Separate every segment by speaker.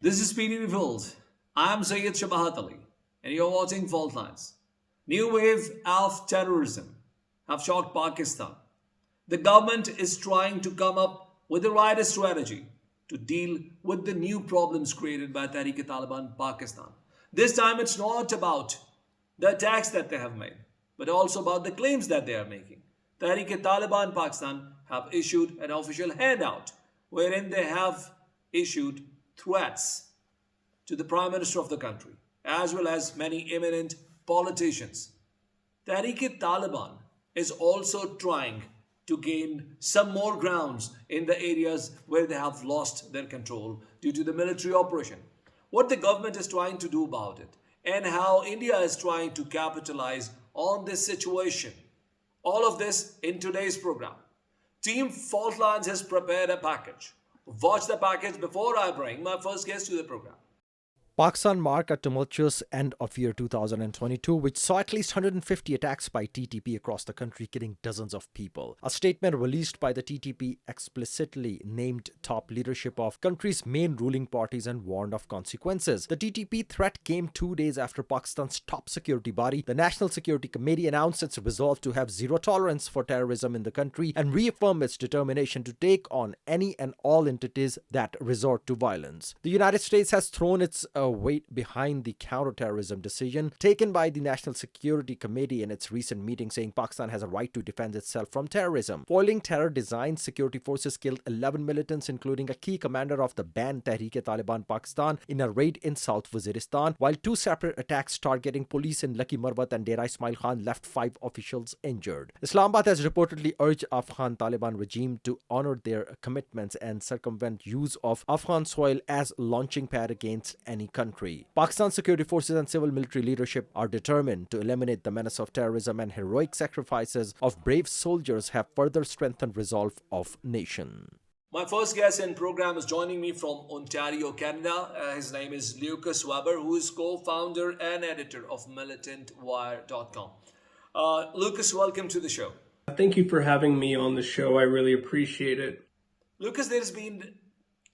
Speaker 1: This is PTP World. I'm Syed and you're watching Fault Lines. New wave of terrorism have shocked Pakistan. The government is trying to come up with the right strategy to deal with the new problems created by Taliban Pakistan. This time it's not about the attacks that they have made, but also about the claims that they are making. Taliban Pakistan have issued an official handout wherein they have issued threats to the Prime Minister of the country, as well as many eminent politicians. Taliban is also trying to gain some more grounds in the areas where they have lost their control due to the military operation. What the government is trying to do about it, and how India is trying to capitalize on this situation. All of this in today's program. Team Faultlines has prepared a package. Watch the package before I bring my first guest to the program.
Speaker 2: Pakistan marked a tumultuous end of year 2022, which saw at least 150 attacks by TTP across the country, killing dozens of people. A statement released by the TTP explicitly named top leadership of country's main ruling parties and warned of consequences. The TTP threat came 2 days after Pakistan's top security body, the National Security Committee, announced its resolve to have zero tolerance for terrorism in the country and reaffirm its determination to take on any and all entities that resort to violence. The United States has thrown its weight behind the counterterrorism decision taken by the National Security Committee in its recent meeting, saying Pakistan has a right to defend itself from terrorism. Foiling terror designs, security forces killed 11 militants, including a key commander of the banned Tehreek-e-Taliban Pakistan, in a raid in South Waziristan, while two separate attacks targeting police in Lucky Marwat and Dera Ismail Khan left 5 officials injured. Islamabad has reportedly urged Afghan Taliban regime to honor their commitments and circumvent use of Afghan soil as launching pad against any country. Pakistan's security forces and civil military leadership are determined to eliminate the menace of terrorism, and heroic sacrifices of brave soldiers have further strengthened resolve of nation.
Speaker 1: My first guest in program is joining me from Ontario, Canada. His name is Lucas Weber, who is co-founder and editor of militantwire.com. Lucas, welcome to the show.
Speaker 3: Thank you for having me on the show. I really appreciate it.
Speaker 1: Lucas, there's been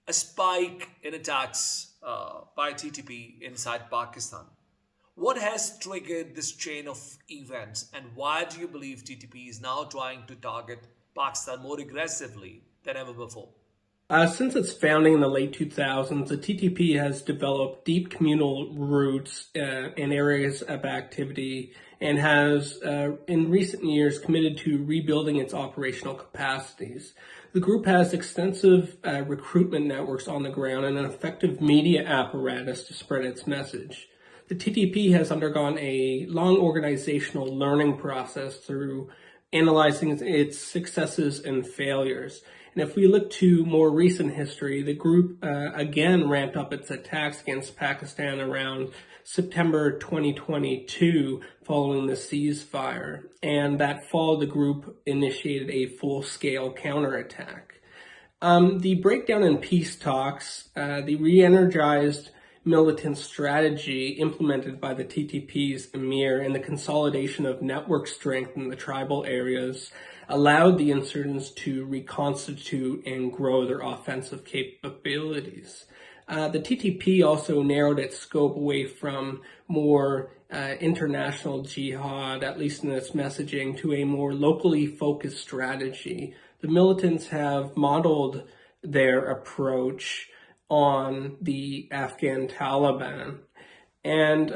Speaker 1: a spike in attacks by TTP inside Pakistan. What has triggered this chain of events, and why do you believe TTP is now trying to target Pakistan more aggressively than ever before?
Speaker 3: Since its founding in the late 2000s, the TTP has developed deep communal roots in areas of activity and has, in recent years, committed to rebuilding its operational capacities. The group has extensive recruitment networks on the ground and an effective media apparatus to spread its message. The TTP has undergone a long organizational learning process through analyzing its successes and failures. And if we look to more recent history, the group again ramped up its attacks against Pakistan around September 2022 following the ceasefire. And that fall, the group initiated a full-scale counterattack. The breakdown in peace talks, the re-energized militant strategy implemented by the TTP's emir, and the consolidation of network strength in the tribal areas allowed the insurgents to reconstitute and grow their offensive capabilities. The TTP also narrowed its scope away from more international jihad, at least in its messaging, to a more locally focused strategy. The militants have modeled their approach on the Afghan Taliban. And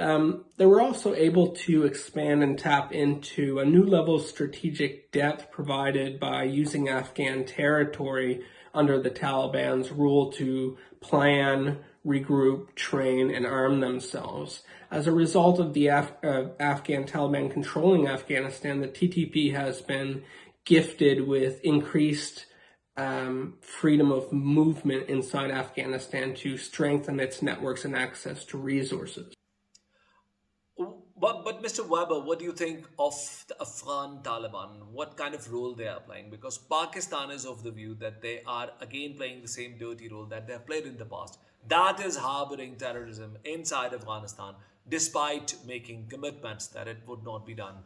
Speaker 3: they were also able to expand and tap into a new level of strategic depth provided by using Afghan territory under the Taliban's rule to plan, regroup, train, and arm themselves. As a result of the Afghan Taliban controlling Afghanistan, the TTP has been gifted with increased freedom of movement inside Afghanistan to strengthen its networks and access to resources.
Speaker 1: But Mr. Weber, what do you think of the Afghan Taliban? What kind of role they are playing? Because Pakistan is of the view that they are again playing the same dirty role that they have played in the past. That is harboring terrorism inside Afghanistan, despite making commitments that it would not be done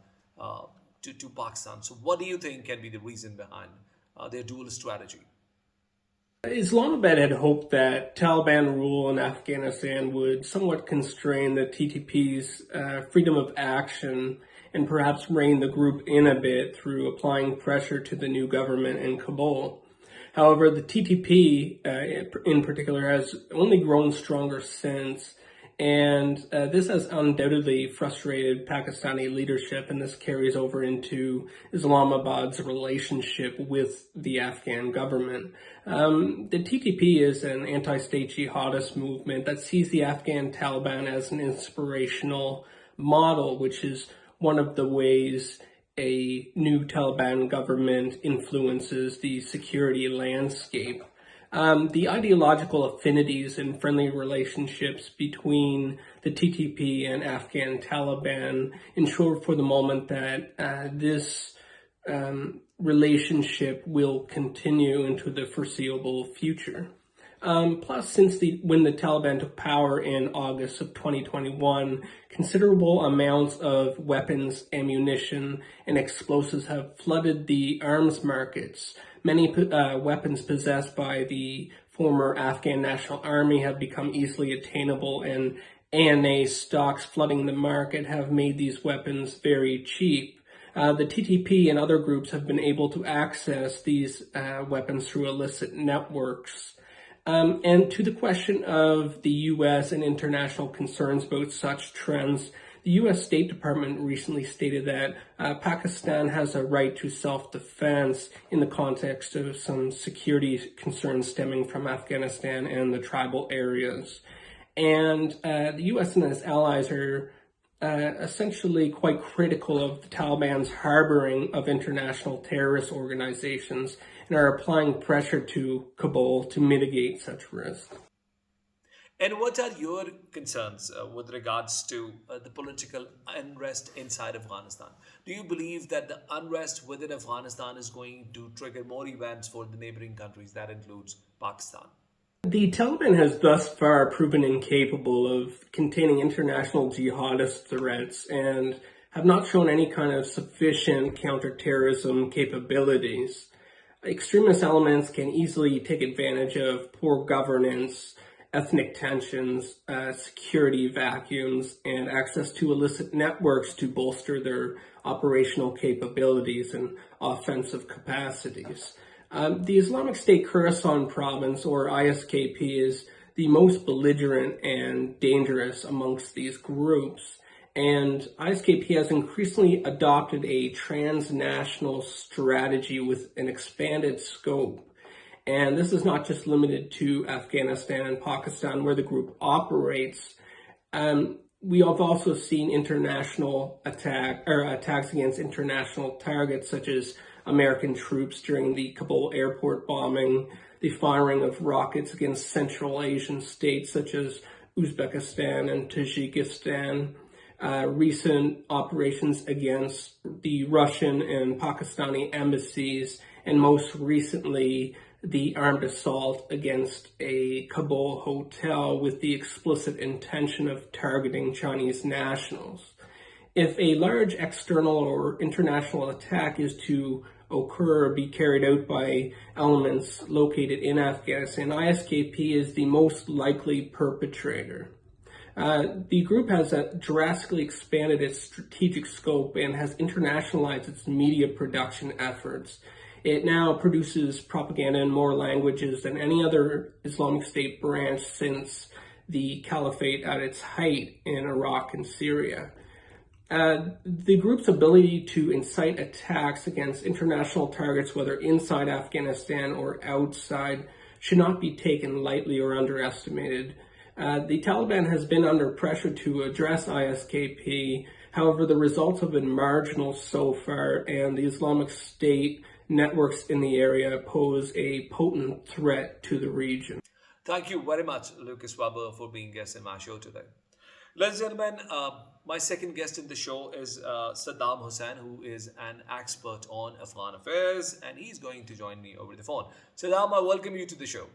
Speaker 1: to Pakistan. So what do you think can be the reason behind their dual strategy?
Speaker 3: Islamabad had hoped that Taliban rule in Afghanistan would somewhat constrain the TTP's freedom of action and perhaps rein the group in a bit through applying pressure to the new government in Kabul. However, the TTP in particular has only grown stronger since, and this has undoubtedly frustrated Pakistani leadership, and this carries over into Islamabad's relationship with the Afghan government. The TTP is an anti-state jihadist movement that sees the Afghan Taliban as an inspirational model, which is one of the ways a new Taliban government influences the security landscape. The ideological affinities and friendly relationships between the TTP and Afghan Taliban ensure for the moment that this relationship will continue into the foreseeable future. Plus, when the Taliban took power in August of 2021, considerable amounts of weapons, ammunition, and explosives have flooded the arms markets. Many weapons possessed by the former Afghan National Army have become easily attainable, and ANA stocks flooding the market have made these weapons very cheap. The TTP and other groups have been able to access these weapons through illicit networks. And to the question of the U.S. and international concerns about such trends, the U.S. State Department recently stated that Pakistan has a right to self-defense in the context of some security concerns stemming from Afghanistan and the tribal areas. And the U.S. and its allies are essentially quite critical of the Taliban's harboring of international terrorist organizations and are applying pressure to Kabul to mitigate such risks.
Speaker 1: And what are your concerns with regards to the political unrest inside Afghanistan? Do you believe that the unrest within Afghanistan is going to trigger more events for the neighboring countries, that includes Pakistan?
Speaker 3: The Taliban has thus far proven incapable of containing international jihadist threats and have not shown any kind of sufficient counterterrorism capabilities. Extremist elements can easily take advantage of poor governance, ethnic tensions, security vacuums, and access to illicit networks to bolster their operational capabilities and offensive capacities. The Islamic State Khorasan province, or ISKP, is the most belligerent and dangerous amongst these groups. And ISKP has increasingly adopted a transnational strategy with an expanded scope. And this is not just limited to Afghanistan and Pakistan, where the group operates. We have also seen international attacks against international targets, such as American troops during the Kabul airport bombing, the firing of rockets against Central Asian states such as Uzbekistan and Tajikistan, recent operations against the Russian and Pakistani embassies, and most recently the armed assault against a Kabul hotel with the explicit intention of targeting Chinese nationals. If a large external or international attack is to occur or be carried out by elements located in Afghanistan, ISKP is the most likely perpetrator. The group has drastically expanded its strategic scope and has internationalized its media production efforts. It now produces propaganda in more languages than any other Islamic State branch since the caliphate at its height in Iraq and Syria. The group's ability to incite attacks against international targets, whether inside Afghanistan or outside, should not be taken lightly or underestimated. The Taliban has been under pressure to address ISKP. However, the results have been marginal so far, and the Islamic State networks in the area pose a potent threat to the region.
Speaker 1: Thank you very much, Lucas Weber, for being guest in my show today. Ladies and gentlemen, my second guest in the show is Saddam Hussein, who is an expert on Afghan affairs, and he's going to join me over the phone. Saddam, I welcome you to the show.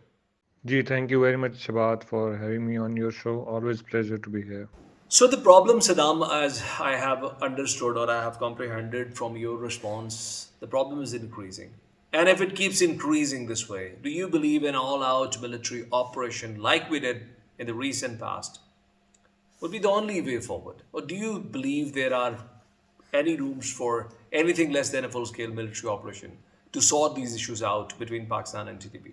Speaker 4: Ji, thank you very much, Shabat, for having me on your show. Always pleasure to be here.
Speaker 1: So the problem, Saddam, as I have understood or I have comprehended from your response, the problem is increasing. And if it keeps increasing this way, do you believe an all out military operation like we did in the recent past would be the only way forward? Or do you believe there are any rooms for anything less than a full scale military operation to sort these issues out between Pakistan and TTP?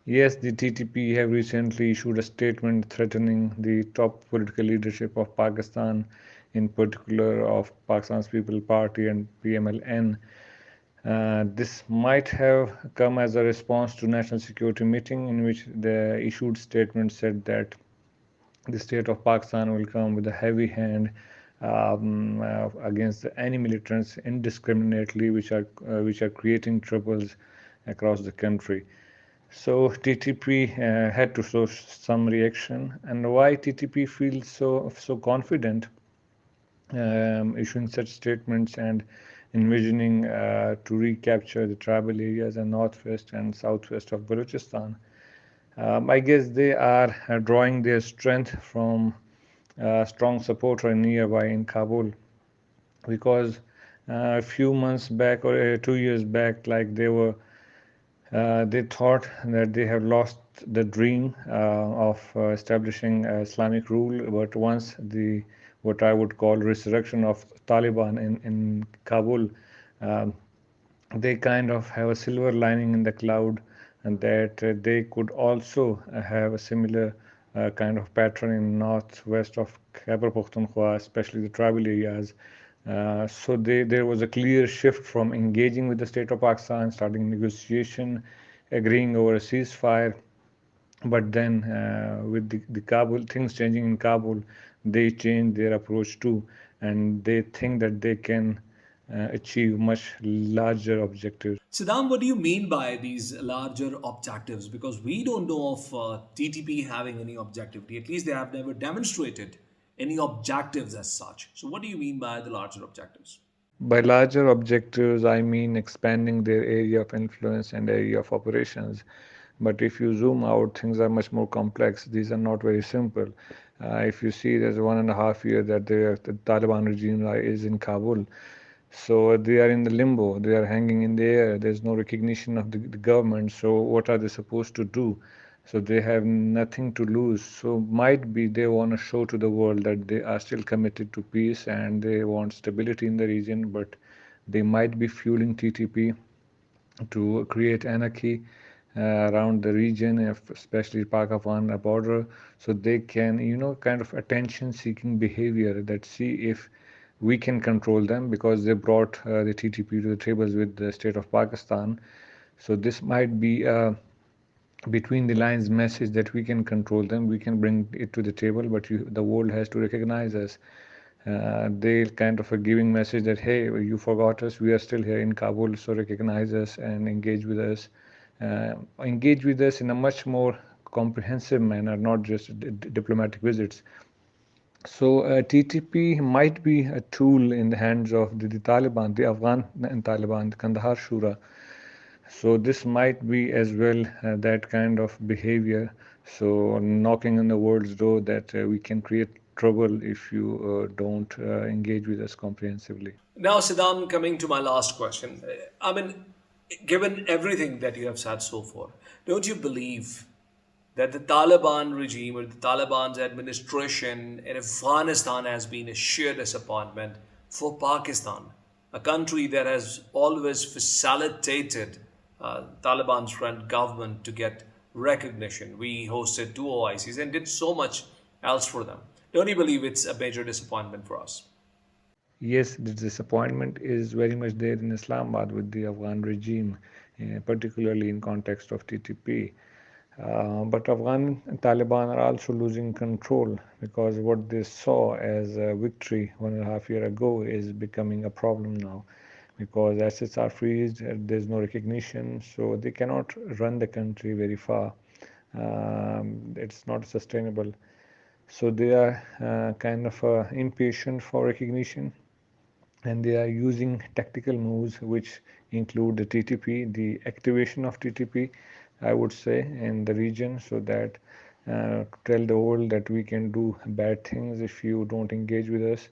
Speaker 4: Yes, the TTP have recently issued a statement threatening the top political leadership of Pakistan, in particular of Pakistan's People Party and PMLN. This might have come as a response to national security meeting in which the issued statement said that the state of Pakistan will come with a heavy hand against any militants indiscriminately, which are creating troubles across the country. So TTP had to show some reaction, and why TTP feels so confident issuing such statements and envisioning to recapture the tribal areas in northwest and southwest of Balochistan. I guess they are drawing their strength from strong supporter nearby in Kabul, because a few months back or 2 years back, like they thought that they have lost the dream of establishing Islamic rule, but once the what I would call resurrection of Taliban in Kabul, um, they kind of have a silver lining in the cloud, and that they could also have a similar kind of pattern in northwest of Khyber Pakhtunkhwa, especially the tribal areas. There was a clear shift from engaging with the state of Pakistan, starting negotiation, agreeing over a ceasefire, but then with the Kabul things changing in Kabul, they changed their approach too, and they think that they can achieve much larger objectives.
Speaker 1: Saddam, what do you mean by these larger objectives? Because we don't know of TTP having any objectivity. At least they have never demonstrated any objectives as such. So, what do you mean by the larger objectives?
Speaker 4: By larger objectives, I mean expanding their area of influence and area of operations. But if you zoom out, things are much more complex. These are not very simple. If you see, there's 1.5 year that the Taliban regime is in Kabul. So they are in the limbo. They are hanging in the air. There's no recognition of the government. So what are they supposed to do? So they have nothing to lose. So might be they want to show to the world that they are still committed to peace and they want stability in the region, but they might be fueling TTP to create anarchy around the region, especially Pakistan border, so they can, kind of attention-seeking behavior that see if we can control them, because they brought the TTP to the tables with the state of Pakistan. So this might be between the lines message that we can control them, we can bring it to the table, but the world has to recognize us. They kind of a giving message that, hey, you forgot us, we are still here in Kabul, so recognize us and engage with us in a much more comprehensive manner, not just diplomatic visits. So TTP might be a tool in the hands of the Taliban, the Afghan and Taliban, the Kandahar Shura. So this might be as well that kind of behavior. So knocking on the world's door that we can create trouble if you don't engage with us comprehensively.
Speaker 1: Now, Saddam, coming to my last question. I mean, given everything that you have said so far, don't you believe that the Taliban regime or the Taliban's administration in Afghanistan has been a sheer disappointment for Pakistan, a country that has always facilitated Taliban's front government to get recognition? We hosted two OICs and did so much else for them. Don't you believe it's a major disappointment for us?
Speaker 4: Yes, the disappointment is very much there in Islamabad with the Afghan regime, particularly in context of TTP. But Afghan Taliban are also losing control, because what they saw as a victory 1.5 year ago is becoming a problem now, because assets are freezed, there's no recognition, so they cannot run the country very far. It's not sustainable. So they are kind of impatient for recognition, and they are using tactical moves which include the TTP, the activation of TTP, I would say, in the region, so that tell the world that we can do bad things if you don't engage with us.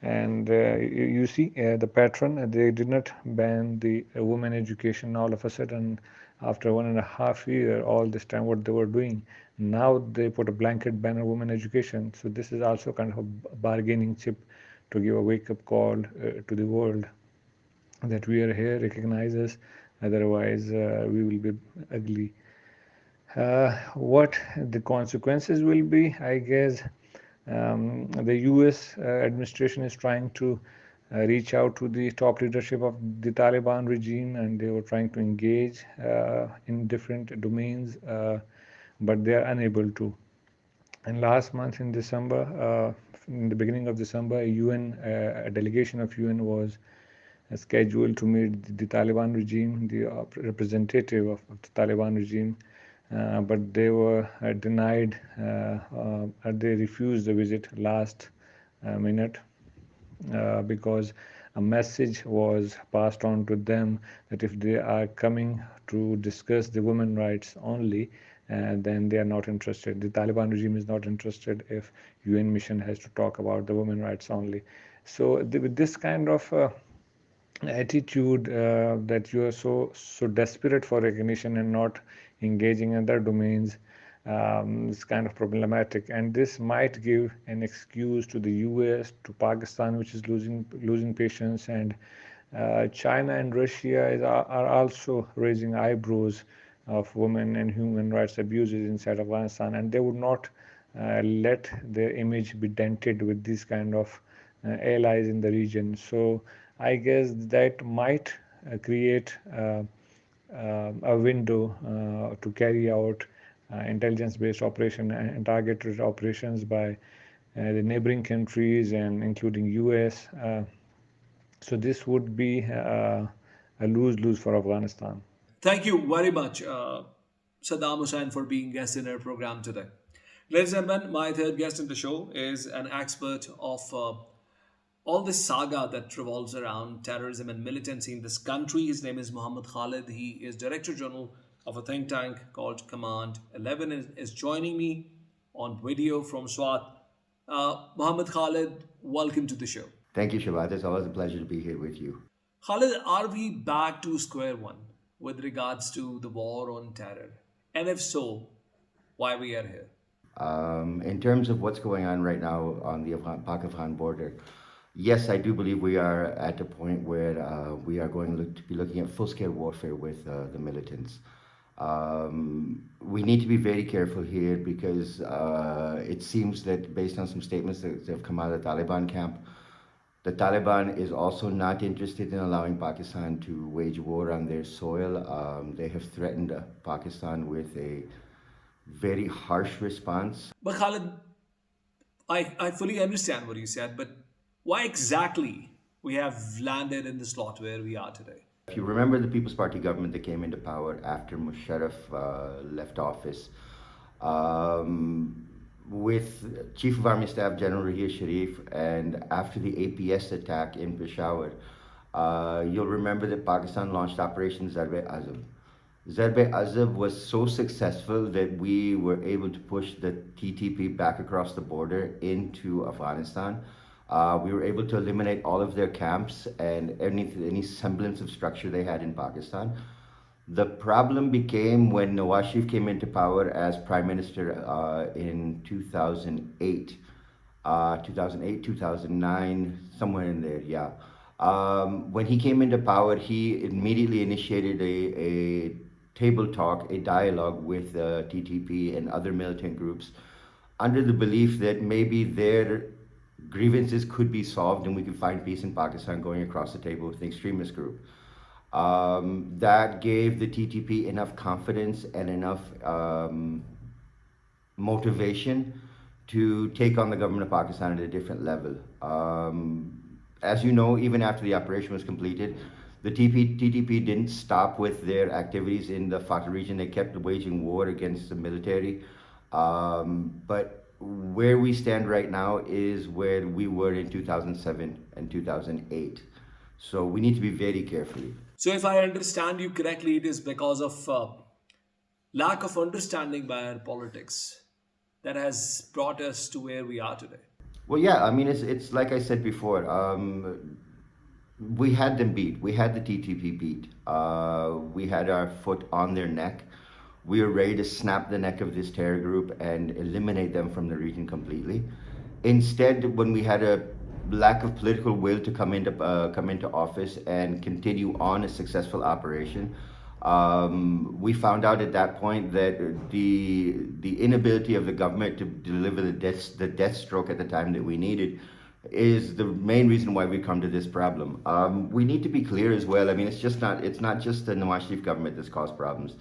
Speaker 4: And you see the pattern. They did not ban the women education all of a sudden after 1.5 years. All this time, what they were doing. Now they put a blanket ban on women education. So this is also kind of a bargaining chip to give a wake-up call to the world that we are here, recognize us. Otherwise, we will be ugly. What the consequences will be, I guess, the US administration is trying to reach out to the top leadership of the Taliban regime, and they were trying to engage in different domains, but they are unable to. And last month in December, in the beginning of December, a delegation of UN was scheduled to meet the Taliban regime, the representative of the Taliban regime, but they were denied, they refused the visit last minute because a message was passed on to them that if they are coming to discuss the women rights only, then they are not interested. The Taliban regime is not interested if UN mission has to talk about the women rights only. So with this kind of attitude that you are so desperate for recognition and not engaging in other domains is kind of problematic, and this might give an excuse to the US, to Pakistan, which is losing patience, and China and Russia are also raising eyebrows of women and human rights abuses inside Afghanistan, and they would not let their image be dented with these kind of allies in the region. So I guess that might create a window to carry out intelligence-based operation and targeted operations by the neighboring countries and including US. So this would be a lose-lose for Afghanistan.
Speaker 1: Thank you very much, Saddam Hussein, for being guest in our program today. Ladies and gentlemen, my third guest in the show is an expert of all this saga that revolves around terrorism and militancy in this country. His name is Muhammad Khalid. He is Director General of a think tank called Command 11 and is joining me on video from SWAT. Muhammad Khalid, welcome to the show.
Speaker 5: Thank you, Shabbat. It's always a pleasure to be here with you.
Speaker 1: Khalid, are we back to square one with regards to the war on terror? And if so, why we are here?
Speaker 5: In terms of what's going on right now on the Pakistan border, yes, I do believe we are at a point where we are going to be looking at full-scale warfare with the militants. We need to be very careful here because it seems that based on some statements that have come out of the Taliban camp, the Taliban is also not interested in allowing Pakistan to wage war on their soil. They have threatened Pakistan with a very harsh response.
Speaker 1: But Khalid, I fully understand what you said, but why exactly we have landed in the slot where we are today?
Speaker 5: If you remember the People's Party government that came into power after Musharraf left office, with Chief of Army Staff General Rahir Sharif, and after the APS attack in Peshawar, you'll remember that Pakistan launched Operation Zarb-e-Azab. Zarb-e-Azab was so successful that we were able to push the TTP back across the border into Afghanistan. We were able to eliminate all of their camps and any semblance of structure they had in Pakistan. The problem became when Nawaz Sharif came into power as Prime Minister in 2008, 2009, somewhere in there, yeah. When he came into power, he immediately initiated a table talk, a dialogue with TTP and other militant groups under the belief that maybe their grievances could be solved and we could find peace in Pakistan going across the table with an extremist group. That gave the TTP enough confidence and enough motivation to take on the government of Pakistan at a different level. As you know, even after the operation was completed, the TTP didn't stop with their activities in the FATA region. They kept waging war against the military. But where we stand right now is where we were in 2007 and 2008. So we need to be very careful.
Speaker 1: So, if I understand you correctly, it is because of lack of understanding by our politics that has brought us to where we are today.
Speaker 5: Well, yeah, I mean, it's like I said before. We had them beat. We had the TTP beat. We had our foot on their neck. We were ready to snap the neck of this terror group and eliminate them from the region completely. Instead, when we had a lack of political will to come into office and continue on a successful operation, we found out at that point that the inability of the government to deliver the death stroke at the time that we needed is the main reason why we come to this problem. We need to be clear as well. I mean, it's not just the Nawaz Sharif government that's caused problems.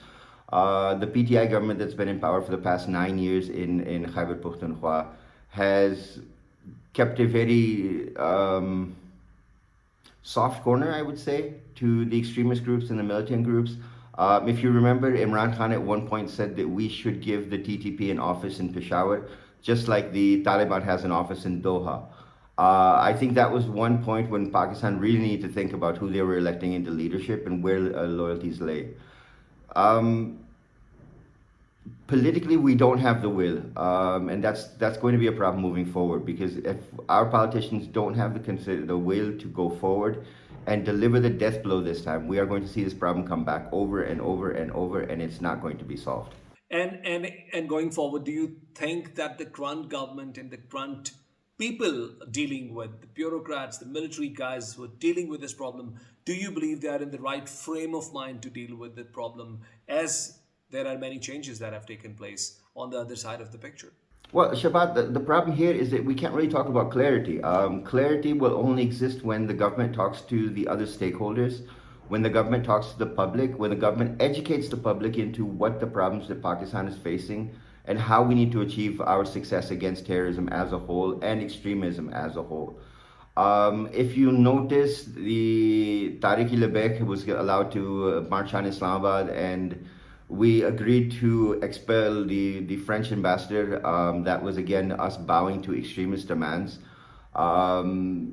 Speaker 5: The PTI government that's been in power for the past 9 years in Khyber Pakhtunkhwa has kept a very soft corner, I would say, to the extremist groups and the militant groups. If you remember, Imran Khan at one point said that we should give the TTP an office in Peshawar, just like the Taliban has an office in Doha. I think that was one point when Pakistan really needed to think about who they were electing into leadership and where loyalties lay. Politically, we don't have the will, and that's going to be a problem moving forward, because if our politicians don't have the will to go forward and deliver the death blow this time, we are going to see this problem come back over and over and over, and it's not going to be solved.
Speaker 1: And going forward, do you think that the current government and the current people dealing with the bureaucrats, the military guys who are dealing with this problem, do you believe they are in the right frame of mind to deal with the problem, as there are many changes that have taken place on the other side of the picture?
Speaker 5: Well, Shabat, the problem here is that we can't really talk about clarity. Clarity will only exist when the government talks to the other stakeholders, when the government talks to the public, when the government educates the public into what the problems that Pakistan is facing and how we need to achieve our success against terrorism as a whole and extremism as a whole. If you notice, the Tariq-e-Labbaik was allowed to march on Islamabad, and we agreed to expel the French ambassador. That was, again, us bowing to extremist demands. The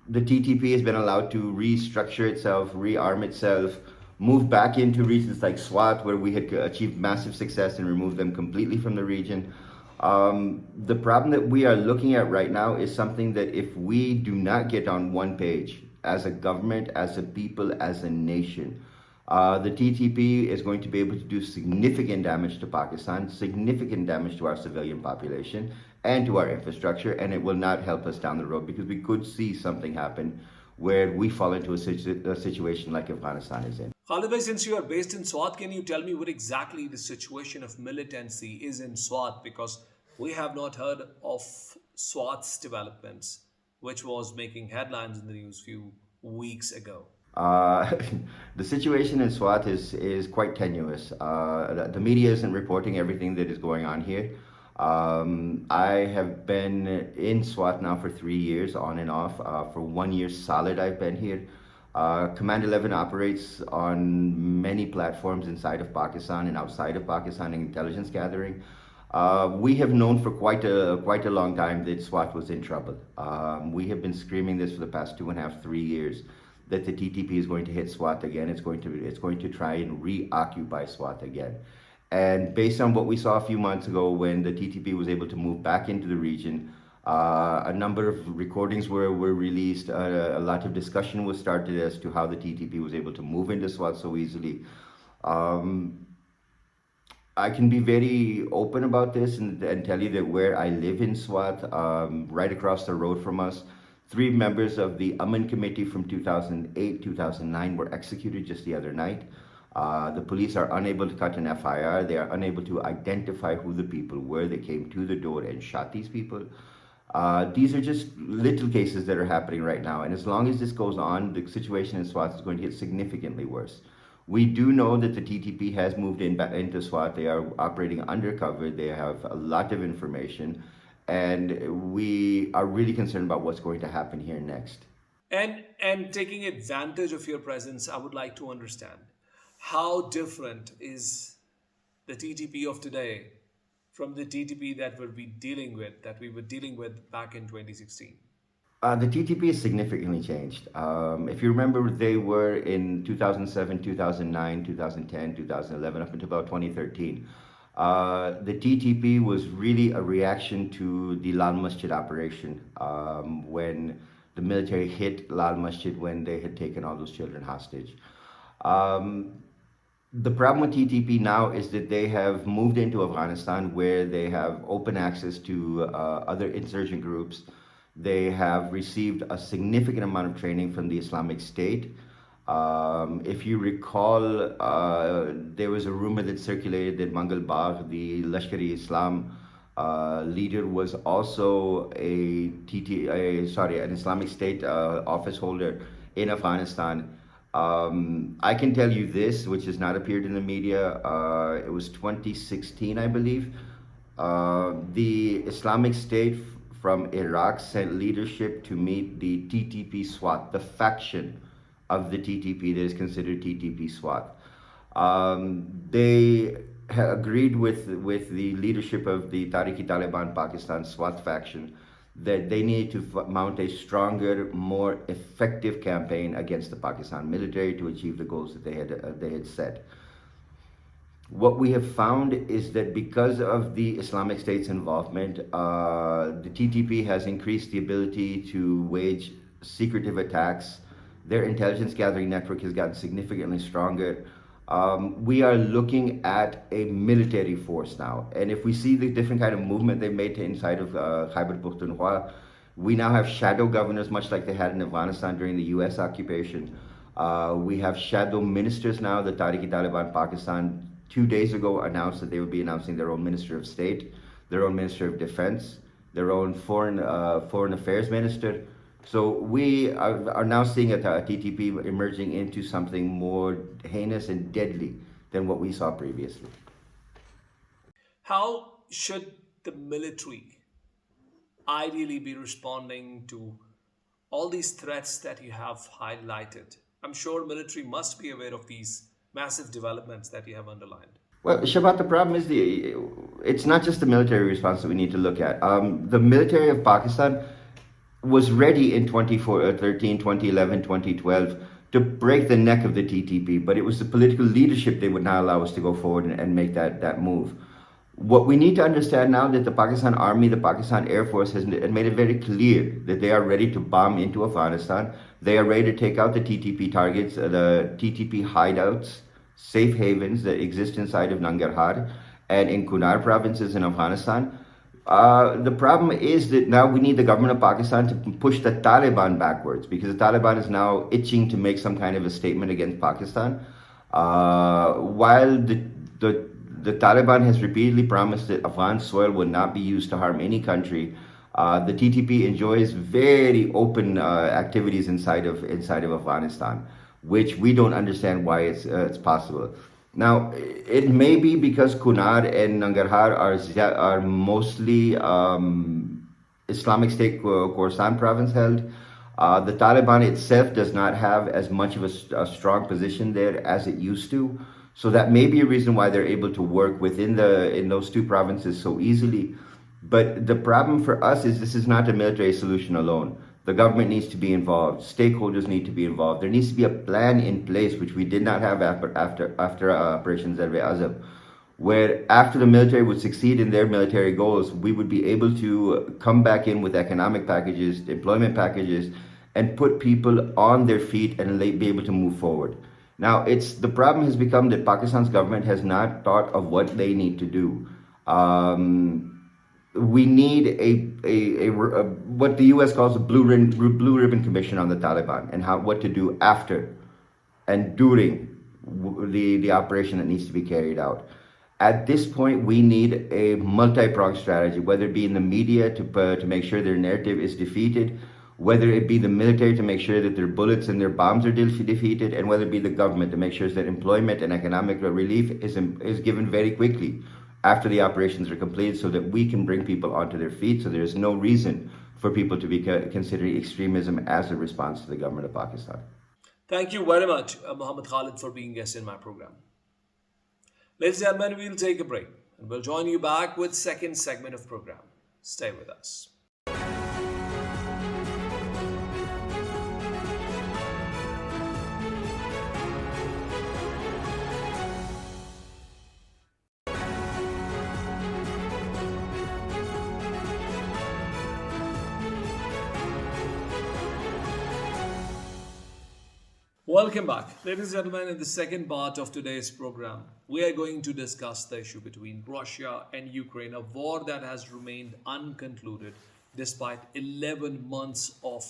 Speaker 5: TTP has been allowed to restructure itself, rearm itself, move back into regions like Swat, where we had achieved massive success and removed them completely from the region. The problem that we are looking at right now is something that if we do not get on one page, as a government, as a people, as a nation, the TTP is going to be able to do significant damage to Pakistan, significant damage to our civilian population and to our infrastructure, and it will not help us down the road, because we could see something happen where we fall into a situation like Afghanistan is in.
Speaker 1: Khalid bhai, since you are based in Swat, can you tell me what exactly the situation of militancy is in Swat? Because we have not heard of Swat's developments, which was making headlines in the news few weeks ago.
Speaker 5: Uh, the situation in Swat is quite tenuous. The media isn't reporting everything that is going on here. I have been in Swat now for 3 years, on and off. For 1 year solid, I've been here. Command 11 operates on many platforms inside of Pakistan and outside of Pakistan in intelligence gathering. We have known for quite a long time that Swat was in trouble. We have been screaming this for the past 2.5, 3 years, that the TTP is going to hit Swat again. It's going to try and reoccupy Swat again. And based on what we saw a few months ago, when the TTP was able to move back into the region, a number of recordings were released. A lot of discussion was started as to how the TTP was able to move into Swat so easily. I can be very open about this and tell you that where I live in Swat, right across the road from us, 3 members of the Aman Committee from 2008, 2009 were executed just the other night. The police are unable to cut an FIR. They are unable to identify who the people were that came to the door and shot these people. These are just little cases that are happening right now. And as long as this goes on, the situation in Swat is going to get significantly worse. We do know that the TTP has moved into Swat. They are operating undercover. They have a lot of information. And we are really concerned about what's going to happen here next.
Speaker 1: And taking advantage of your presence, I would like to understand, how different is the TTP of today from the TTP that we were dealing with back in 2016?
Speaker 5: The TTP has significantly changed. If you remember, they were in 2007, 2009, 2010, 2011, up until about 2013. The TTP was really a reaction to the Lal Masjid operation when the military hit Lal Masjid when they had taken all those children hostage. Um, the problem with TTP now is that they have moved into Afghanistan where they have open access to other insurgent groups. They have received a significant amount of training from the Islamic State. If you recall, there was a rumor that circulated that Mangal Bagh, the Lashkar-e-Islam leader, was also an Islamic State office holder in Afghanistan. I can tell you this, which has not appeared in the media. It was 2016, I believe. The Islamic State from Iraq sent leadership to meet the TTP SWAT, the faction of the TTP that is considered TTP SWAT. They agreed with the leadership of the Taliban Pakistan SWAT faction that they needed to mount a stronger, more effective campaign against the Pakistan military to achieve the goals that they had set. What we have found is that because of the Islamic State's involvement, the TTP has increased the ability to wage secretive attacks. Their intelligence gathering network has gotten significantly stronger. We are looking at a military force now. And if we see the different kind of movement they've made to inside of Khyber Pakhtunkhwa, we now have shadow governors, much like they had in Afghanistan during the US occupation. We have shadow ministers now. The Taliban Pakistan 2 days ago announced that they would be announcing their own Minister of State, their own Minister of Defense, their own Foreign Affairs Minister. So we are now seeing a TTP emerging into something more heinous and deadly than what we saw previously.
Speaker 1: How should the military ideally be responding to all these threats that you have highlighted? I'm sure military must be aware of these massive developments that you have underlined.
Speaker 5: Well, Shabat, the problem is it's not just the military response that we need to look at. The military of Pakistan was ready in 2013, 2011, 2012 to break the neck of the TTP, but it was the political leadership they would not allow us to go forward and make that move. What we need to understand now that the Pakistan Army, the Pakistan Air Force has made it very clear that they are ready to bomb into Afghanistan. They are ready to take out the TTP targets, the TTP hideouts, safe havens that exist inside of Nangarhar and in Kunar provinces in Afghanistan. The problem is that now we need the government of Pakistan to push the Taliban backwards, because the Taliban is now itching to make some kind of a statement against Pakistan. While the Taliban has repeatedly promised that Afghan soil will not be used to harm any country, the TTP enjoys very open activities inside of Afghanistan, which we don't understand why it's possible. Now, it may be because Kunar and Nangarhar are mostly Islamic State Khorasan province held. The Taliban itself does not have as much of a strong position there as it used to. So that may be a reason why they're able to work in those two provinces so easily. But the problem for us is this is not a military solution alone. The government needs to be involved. Stakeholders need to be involved. There needs to be a plan in place, which we did not have after Operation Zarb-e-Azab, where after the military would succeed in their military goals, we would be able to come back in with economic packages, employment packages, and put people on their feet and be able to move forward. Now, the problem has become that Pakistan's government has not thought of what they need to do. We need a what the U.S. calls a blue ribbon commission on the Taliban, and what to do after and during the operation that needs to be carried out. At this point, we need a multi-pronged strategy, whether it be in the media to make sure their narrative is defeated, whether it be the military to make sure that their bullets and their bombs are defeated, and whether it be the government to make sure that employment and economic relief is given very quickly after the operations are completed, so that we can bring people onto their feet, so there's no reason for people to be considering extremism as a response to the government of Pakistan.
Speaker 1: Thank you very much, Muhammad Khalid, for being guest in my program. Ladies and gentlemen, we'll take a break and we'll join you back with second segment of program. Stay with us. Welcome back. Ladies and gentlemen, in the second part of today's program, we are going to discuss the issue between Russia and Ukraine, a war that has remained unconcluded despite 11 months of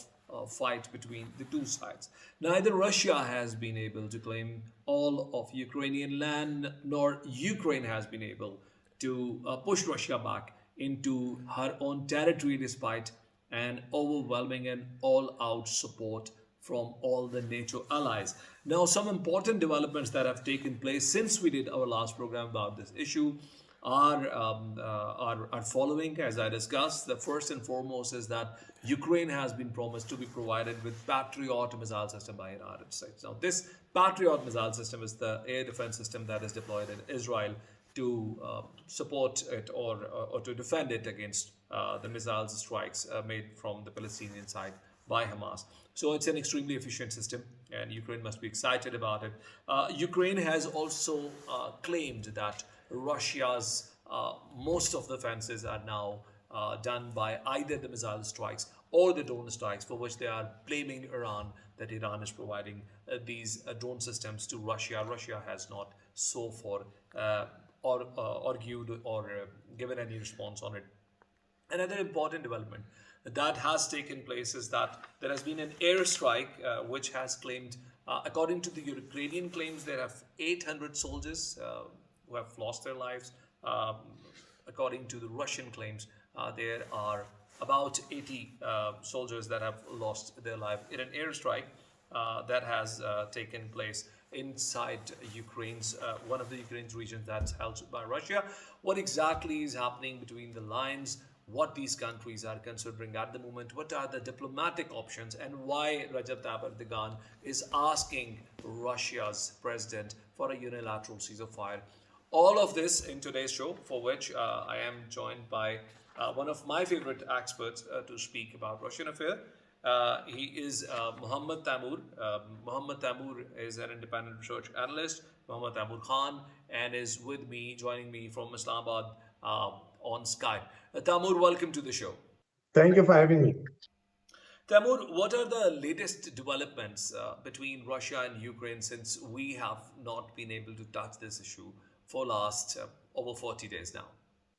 Speaker 1: fight between the two sides. Neither Russia has been able to claim all of Ukrainian land, nor Ukraine has been able to push Russia back into her own territory despite an overwhelming and all out support from all the NATO allies. Now, some important developments that have taken place since we did our last program about this issue are following, as I discussed. The first and foremost is that Ukraine has been promised to be provided with Patriot missile system by United States. Now, this Patriot missile system is the air defense system that is deployed in Israel to support it or to defend it against the missile strikes made from the Palestinian side by Hamas. So it's an extremely efficient system, and Ukraine must be excited about it. Ukraine has also claimed that Russia's most of the offenses are now done by either the missile strikes or the drone strikes, for which they are blaming Iran, that Iran is providing these drone systems to Russia. Russia has not so far argued or given any response on it. Another important development that has taken place is that there has been an airstrike which has claimed, according to the Ukrainian claims, there have 800 soldiers who have lost their lives. According to the Russian claims, there are about 80 soldiers that have lost their life in an airstrike that has taken place inside Ukraine's one of the Ukraine's regions that's held by Russia. What exactly is happening between the lines? What these countries are considering at the moment, what are the diplomatic options, and why Recep Tayyip Erdogan is asking Russia's president for a unilateral ceasefire. All of this in today's show, for which I am joined by one of my favorite experts to speak about Russian affairs. He is Mohammad Taimur. Mohammad Taimur is an independent research analyst, Mohammad Taimur Khan, and is with me, joining me from Islamabad on Skype. Taimur, welcome to the show.
Speaker 6: Thank you for having me.
Speaker 1: Taimur, what are the latest developments between Russia and Ukraine, since we have not been able to touch this issue for last over 40 days now?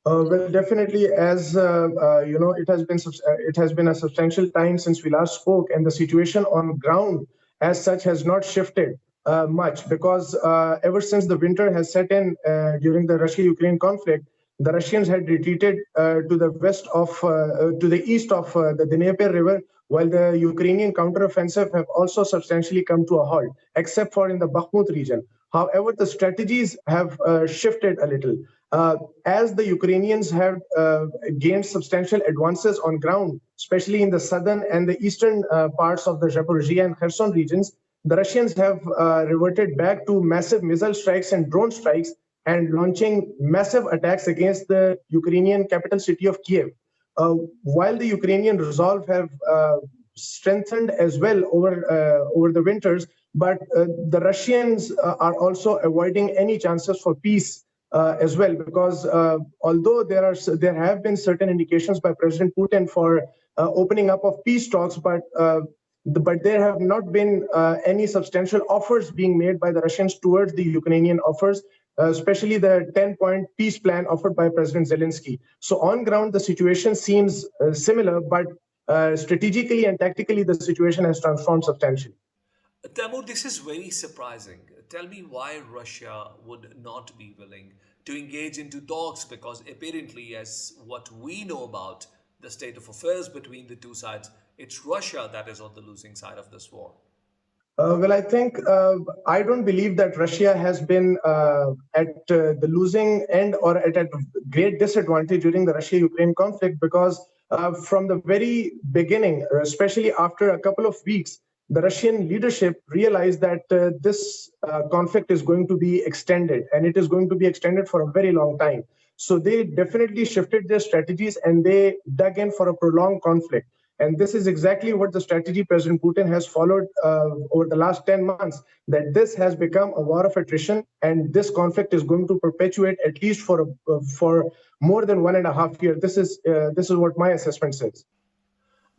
Speaker 6: Well, definitely, as it has been a substantial time since we last spoke, and the situation on ground as such has not shifted much, because ever since the winter has set in during the Russia-Ukraine conflict, the Russians had retreated to the east of the Dnieper River, while the Ukrainian counteroffensive have also substantially come to a halt, except for in the Bakhmut region. However, the strategies have shifted a little. As the Ukrainians have gained substantial advances on ground, especially in the southern and the eastern parts of the Zaporizhia and Kherson regions, the Russians have reverted back to massive missile strikes and drone strikes, and launching massive attacks against the Ukrainian capital city of Kiev. While the Ukrainian resolve have strengthened as well over the winters, but the Russians are also avoiding any chances for peace as well, because although there have been certain indications by President Putin for opening up of peace talks, but there have not been any substantial offers being made by the Russians towards the Ukrainian offers, especially the 10-point peace plan offered by President Zelensky. So on ground, the situation seems similar, but strategically and tactically, the situation has transformed substantially.
Speaker 1: Taimur, this is very surprising. Tell me why Russia would not be willing to engage into talks, because apparently, as what we know about the state of affairs between the two sides, it's Russia that is on the losing side of this war.
Speaker 6: Well, I think I don't believe that Russia has been at the losing end or at a great disadvantage during the Russia-Ukraine conflict, because from the very beginning, especially after a couple of weeks, the Russian leadership realized that this conflict is going to be extended, and it is going to be extended for a very long time. So they definitely shifted their strategies, and they dug in for a prolonged conflict. And this is exactly what the strategy President Putin has followed over the last 10 months, that this has become a war of attrition, and this conflict is going to perpetuate at least for more than 1.5 years. This is what my assessment says.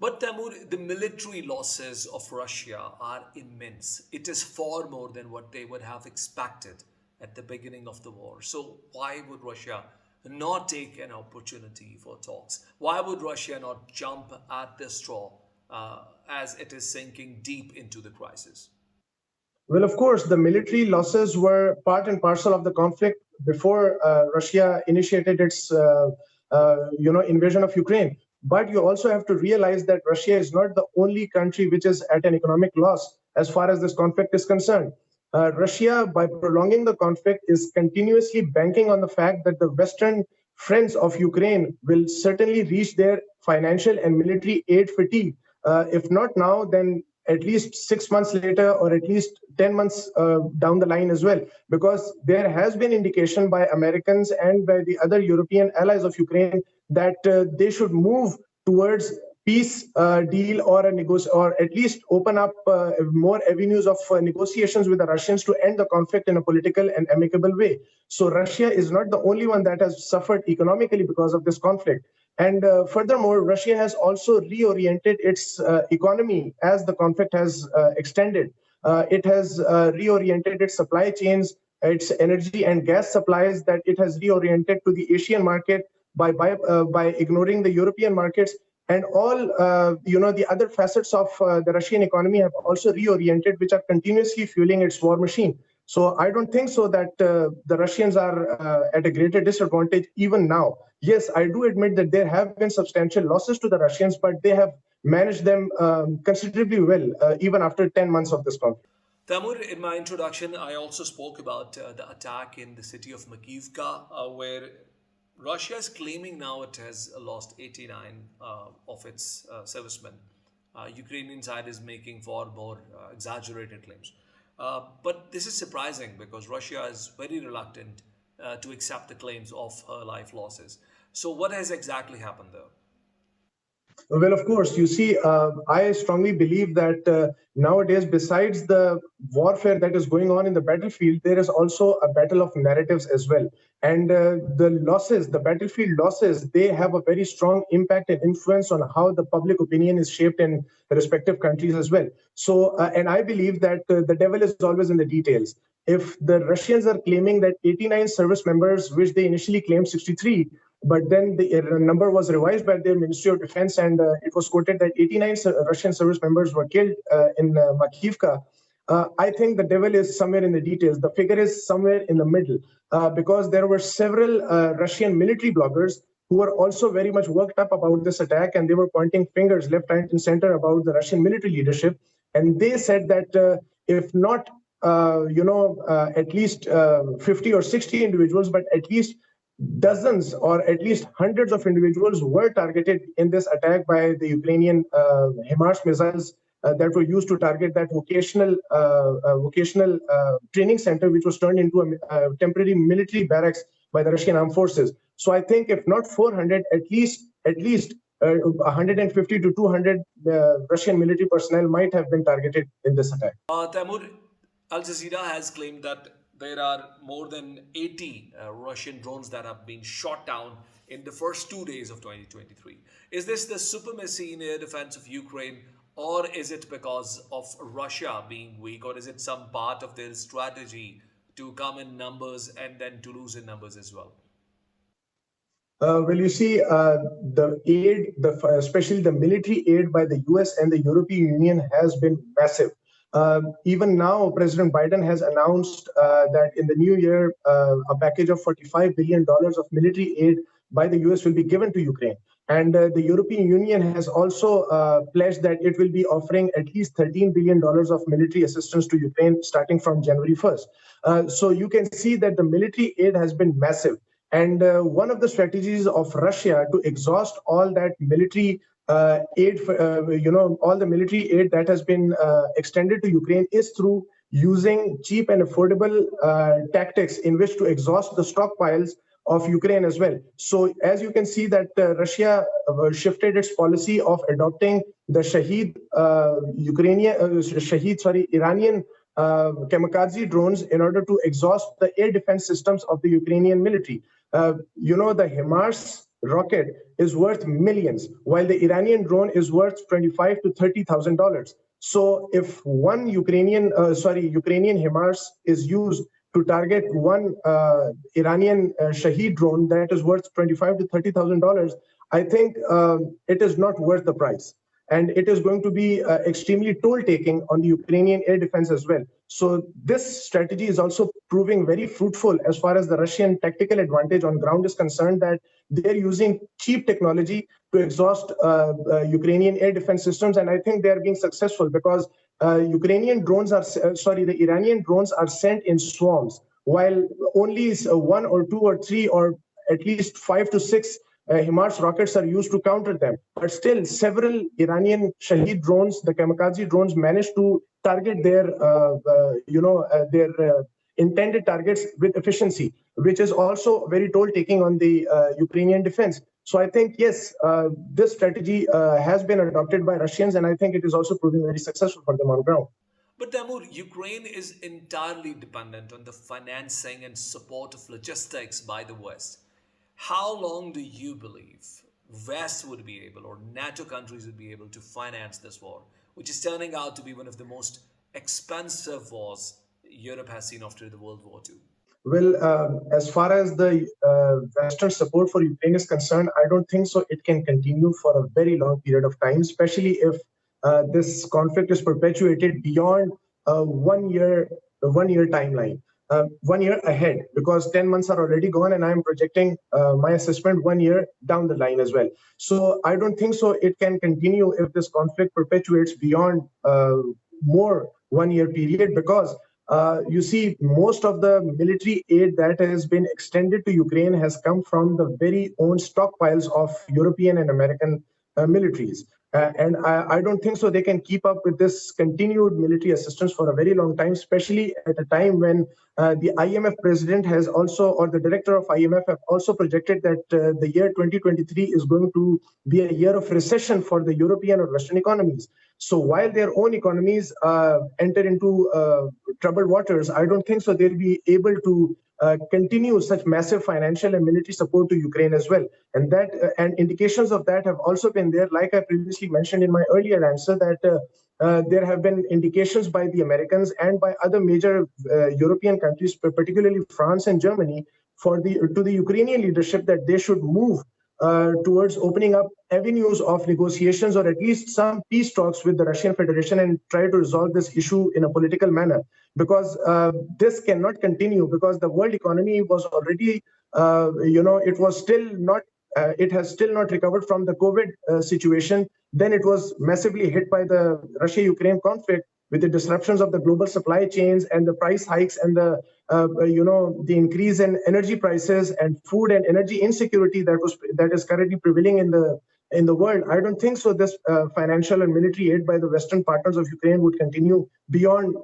Speaker 1: But Taimur, the military losses of Russia are immense. It is far more than what they would have expected at the beginning of the war. So, why would Russia not take an opportunity for talks? Why would Russia not jump at the straw as it is sinking deep into the crisis?
Speaker 6: Well, of course, the military losses were part and parcel of the conflict before Russia initiated its, invasion of Ukraine. But you also have to realize that Russia is not the only country which is at an economic loss as far as this conflict is concerned. Russia, by prolonging the conflict, is continuously banking on the fact that the Western friends of Ukraine will certainly reach their financial and military aid fatigue. If not now, then at least 6 months later, or at least 10 months down the line as well, because there has been indication by Americans and by the other European allies of Ukraine that they should move towards peace deal or or at least open up more avenues of negotiations with the Russians to end the conflict in a political and amicable way. So Russia is not the only one that has suffered economically because of this conflict. And furthermore, Russia has also reoriented its economy as the conflict has extended. It has reoriented its supply chains, its energy and gas supplies, that it has reoriented to the Asian market by ignoring the European markets. And all the other facets of the Russian economy have also reoriented, which are continuously fueling its war machine. So I don't think so that the Russians are at a greater disadvantage even now. Yes, I do admit that there have been substantial losses to the Russians, but they have managed them considerably well, even after 10 months of this conflict.
Speaker 1: Tamur, in my introduction, I also spoke about the attack in the city of Makivka, where Russia is claiming now it has lost 89 of its servicemen. Ukrainian side is making far more exaggerated claims. But this is surprising because Russia is very reluctant to accept the claims of her life losses. So, what has exactly happened there?
Speaker 6: Well, of course, you see, I strongly believe that nowadays, besides the warfare that is going on in the battlefield, there is also a battle of narratives as well. And the losses, the battlefield losses, they have a very strong impact and influence on how the public opinion is shaped in the respective countries as well. So, and I believe that the devil is always in the details. If the Russians are claiming that 89 service members, which they initially claimed 63, but then the number was revised by their Ministry of Defense, and it was quoted that 89 Russian service members were killed in Makivka. I think the devil is somewhere in the details. The figure is somewhere in the middle, because there were several Russian military bloggers who were also very much worked up about this attack, and they were pointing fingers left, right, and center about the Russian military leadership. And they said that if not, at least 50 or 60 individuals, but at least dozens or at least hundreds of individuals were targeted in this attack by the Ukrainian HIMARS missiles that were used to target that vocational training center, which was turned into a temporary military barracks by the Russian armed forces. So I think if not 400, at least 150 to 200 Russian military personnel might have been targeted in this attack.
Speaker 1: Taimur, Al Jazeera has claimed that there are more than 80 Russian drones that have been shot down in the first 2 days of 2023. Is this the supremacy in air defense of Ukraine, or is it because of Russia being weak, or is it some part of their strategy to come in numbers and then to lose in numbers as well?
Speaker 6: Well, you see, the aid, especially the military aid by the US and the European Union has been massive. Even now, President Biden has announced that in the new year, a package of $45 billion of military aid by the US will be given to Ukraine. And the European Union has also pledged that it will be offering at least $13 billion of military assistance to Ukraine starting from January 1st. So you can see that the military aid has been massive. And one of the strategies of Russia to exhaust all that military aid, all the military aid that has been extended to Ukraine is through using cheap and affordable tactics in which to exhaust the stockpiles of Ukraine as well. So as you can see that Russia shifted its policy of adopting the Iranian kamikaze drones in order to exhaust the air defense systems of the Ukrainian military. The HIMARS rocket is worth millions, while the Iranian drone is worth 25 to $30,000. So if one Ukrainian HIMARS is used to target one Iranian Shaheed drone that is worth 25 to $30,000, I think it is not worth the price, and it is going to be extremely toll taking on the Ukrainian air defense as well. So this strategy is also proving very fruitful as far as the Russian tactical advantage on ground is concerned, that they're using cheap technology to exhaust Ukrainian air defense systems. And I think they are being successful because the Iranian drones are sent in swarms, while only one or two or three or at least 5 to 6 HIMARS rockets are used to counter them. But still, several Iranian Shaheed drones, the kamikaze drones, managed to target their intended targets with efficiency, which is also very toll taking on the Ukrainian defense. So I think, yes, this strategy has been adopted by Russians, and I think it is also proving very successful for them on ground.
Speaker 1: But Taimur, Ukraine is entirely dependent on the financing and support of logistics by the West. How long do you believe West would be able, or NATO countries would be able to finance this war, which is turning out to be one of the most expensive wars Europe has seen after the World War II?
Speaker 6: Well, as far as the Western support for Ukraine is concerned, I don't think so. It can continue for a very long period of time, especially if this conflict is perpetuated beyond a 1 year timeline, 1 year ahead, because 10 months are already gone, and I'm projecting my assessment 1 year down the line as well. So I don't think so. It can continue if this conflict perpetuates beyond more 1 year period, because you see, most of the military aid that has been extended to Ukraine has come from the very own stockpiles of European and American militaries. And I don't think so they can keep up with this continued military assistance for a very long time, especially at a time when the IMF president has also, or the director of IMF have also projected that the year 2023 is going to be a year of recession for the European or Western economies. So while their own economies enter into troubled waters, I don't think so they'll be able to continue such massive financial and military support to Ukraine as well. And indications of that have also been there, like I previously mentioned in my earlier answer, that there have been indications by the Americans and by other major European countries, particularly France and Germany, to the Ukrainian leadership that they should move towards opening up avenues of negotiations, or at least some peace talks with the Russian Federation, and try to resolve this issue in a political manner. Because this cannot continue, because the world economy was already, it was still not, it has still not recovered from the COVID situation. Then it was massively hit by the Russia-Ukraine conflict, with the disruptions of the global supply chains and the price hikes and the increase in energy prices and food and energy insecurity that is currently prevailing in the world. I don't think so this financial and military aid by the Western partners of Ukraine would continue beyond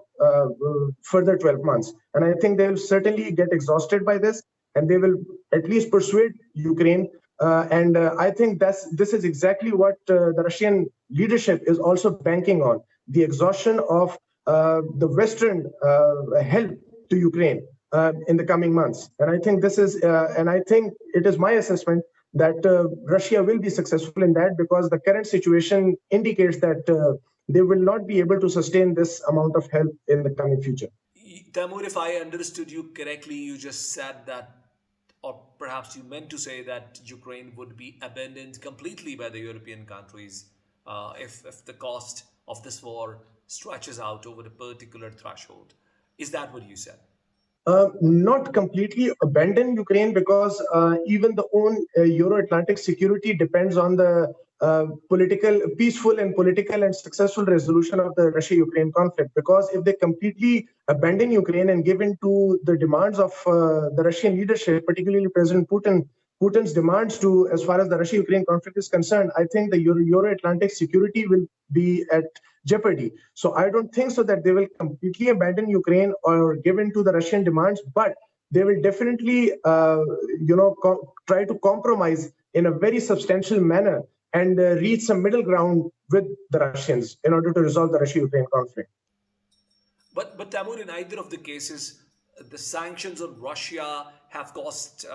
Speaker 6: further 12 months. And I think they will certainly get exhausted by this, and they will at least persuade Ukraine. And I think this is exactly what the Russian leadership is also banking on, the exhaustion of the Western help to Ukraine in the coming months. And I think it is my assessment that Russia will be successful in that, because the current situation indicates that they will not be able to sustain this amount of help in the coming future.
Speaker 1: Taimur, if I understood you correctly, you just said that, or perhaps you meant to say that Ukraine would be abandoned completely by the European countries if the cost of this war stretches out over a particular threshold. Is that what you said?
Speaker 6: Not completely abandon Ukraine, because even the own Euro-Atlantic security depends on the peaceful and political and successful resolution of the Russia-Ukraine conflict. Because if they completely abandon Ukraine and give in to the demands of the Russian leadership, particularly President Putin's demands to, as far as the Russia-Ukraine conflict is concerned, I think the Euro-Atlantic security will be at jeopardy. So I don't think so that they will completely abandon Ukraine or give in to the Russian demands, but they will definitely, try to compromise in a very substantial manner and reach some middle ground with the Russians in order to resolve the Russia-Ukraine conflict.
Speaker 1: But Taimur, in either of the cases, the sanctions on Russia have cost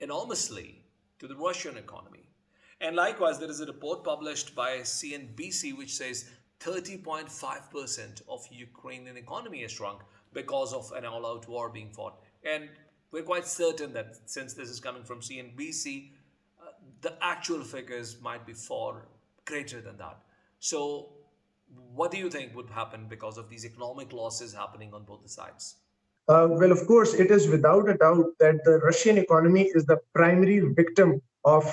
Speaker 1: enormously. to the Russian economy. And likewise, there is a report published by CNBC which says 30.5% of Ukrainian economy has shrunk because of an all-out war being fought. And we're quite certain that since this is coming from CNBC, the actual figures might be far greater than that. So, what do you think would happen because of these economic losses happening on both the sides?
Speaker 6: Well, of course, it is without a doubt that the Russian economy is the primary victim of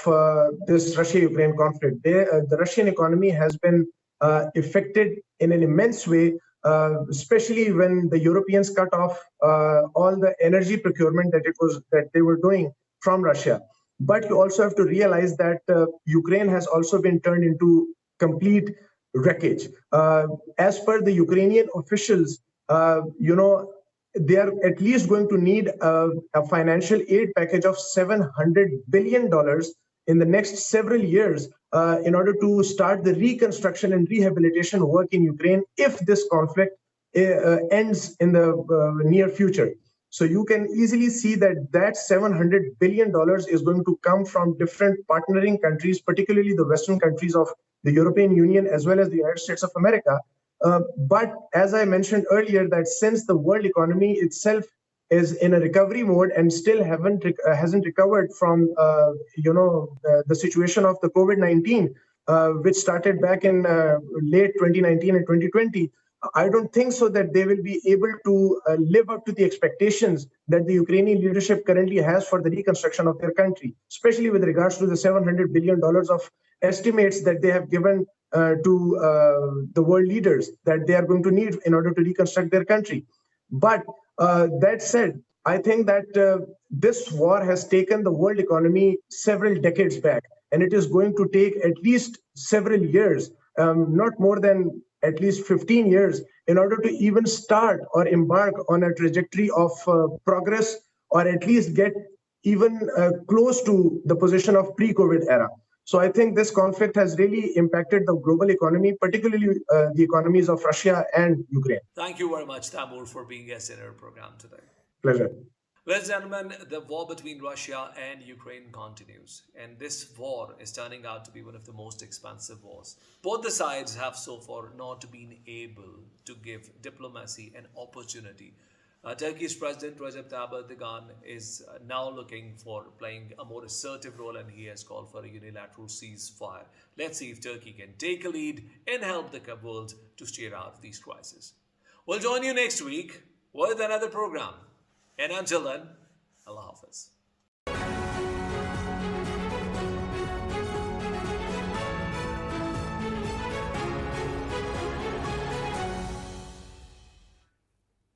Speaker 6: this Russia-Ukraine conflict. The Russian economy has been affected in an immense way, especially when the Europeans cut off all the energy procurement that they were doing from Russia. But you also have to realize that Ukraine has also been turned into complete wreckage. As per the Ukrainian officials, they are at least going to need a financial aid package of $700 billion in the next several years in order to start the reconstruction and rehabilitation work in Ukraine if this conflict ends in the near future. So you can easily see that $700 billion is going to come from different partnering countries, particularly the Western countries of the European Union as well as the United States of America. But as I mentioned earlier, that since the world economy itself is in a recovery mode and still hasn't recovered from the situation of the COVID-19, which started back in late 2019 and 2020. I don't think so that they will be able to live up to the expectations that the Ukrainian leadership currently has for the reconstruction of their country, especially with regards to the $700 billion of estimates that they have given to the world leaders that they are going to need in order to reconstruct their country. But that said, I think that this war has taken the world economy several decades back, and it is going to take at least several years, not more than at least 15 years, in order to even start or embark on a trajectory of progress, or at least get even close to the position of pre-COVID era. So I think this conflict has really impacted the global economy, particularly the economies of Russia and Ukraine.
Speaker 1: Thank you very much, Taimur, for being guest in our program today.
Speaker 6: Pleasure.
Speaker 1: Ladies and gentlemen, the war between Russia and Ukraine continues, and this war is turning out to be one of the most expensive wars. Both the sides have so far not been able to give diplomacy an opportunity. Turkey's President Recep Tayyip Erdogan is now looking for playing a more assertive role, and he has called for a unilateral ceasefire. Let's see if Turkey can take a lead and help the world to steer out of these crises. We'll join you next week with another program. And until then, Allah Hafiz.